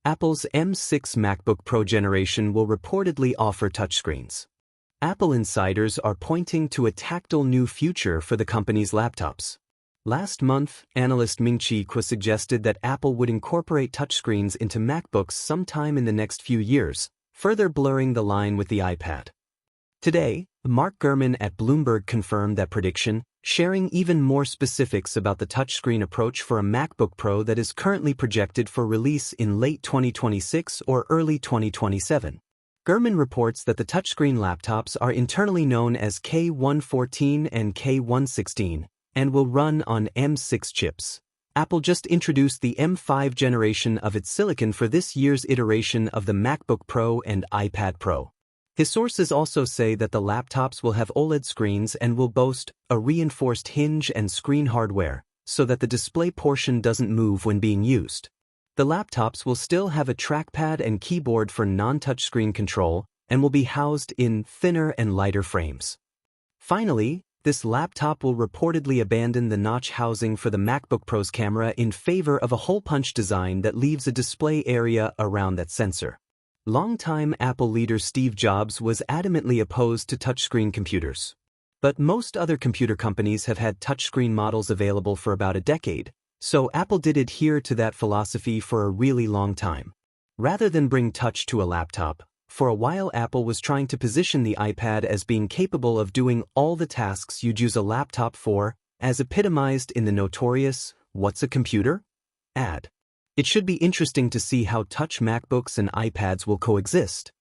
Apple's M6 MacBook Pro generation will reportedly offer touchscreens. Apple insiders are pointing to a tactile new future for the company's laptops. Last month, analyst M6 MacBook Pro suggested that Apple would incorporate touchscreens into MacBooks sometime in the next few years, further blurring the line with the iPad. Today, Mark Gurman at Bloomberg confirmed that prediction, sharing even more specifics about the touchscreen approach for a MacBook Pro that is currently projected for release in late 2026 or early 2027. Gurman reports that the touchscreen laptops are internally known as K114 and K116 and will run on M6 chips. Apple just introduced the M5 generation of its silicon for this year's iteration of the MacBook Pro and iPad Pro. His sources also say that the laptops will have OLED screens and will boast a reinforced hinge and screen hardware, so that the display portion doesn't move when being used. The laptops will still have a trackpad and keyboard for non-touchscreen control and will be housed in thinner and lighter frames. Finally, this laptop will reportedly abandon the notch housing for the MacBook Pro's camera in favor of a hole-punch design that leaves a display area around that sensor. Longtime Apple leader Steve Jobs was adamantly opposed to touchscreen computers. But most other computer companies have had touchscreen models available for about a decade, so Apple did adhere to that philosophy for a really long time. Rather than bring touch to a laptop, for a while Apple was trying to position the iPad as being capable of doing all the tasks you'd use a laptop for, as epitomized in the notorious "What's a computer?" ad. It should be interesting to see how touch MacBooks and iPads will coexist.